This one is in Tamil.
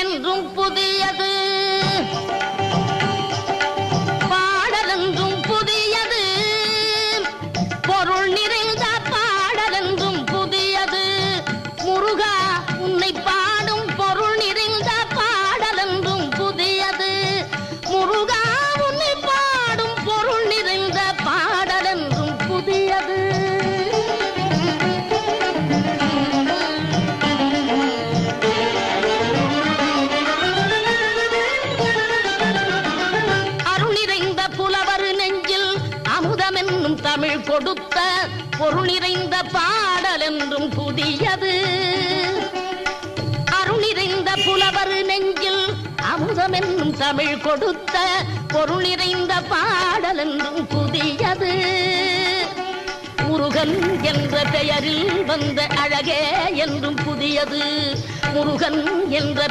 என்றும் புதியது, பாடலென்றும் புதியது, பொருள் நிறைந்த பாடலென்றும் புதியது. முருகா உன்னை பாடும் பொருள் நிறைந்த பாடலென்றும் புதியது. முருகா உன்னை பாடும் பொருள் நிறைந்த பாடலென்றும் புதியது. அமுதமென்னும் தமிழ் கொடுத்த பொருள் நிறைந்த பாடல் என்றும் புதியது. அருள் நிறைந்த புலவர் நெஞ்சில் அமுதமென்னும் தமிழ் கொடுத்த பொருள் நிறைந்த பாடல் என்றும் புதியது. முருகன் என்ற பெயரில் வந்த அழகே என்றும் புதியது. முருகன் என்ற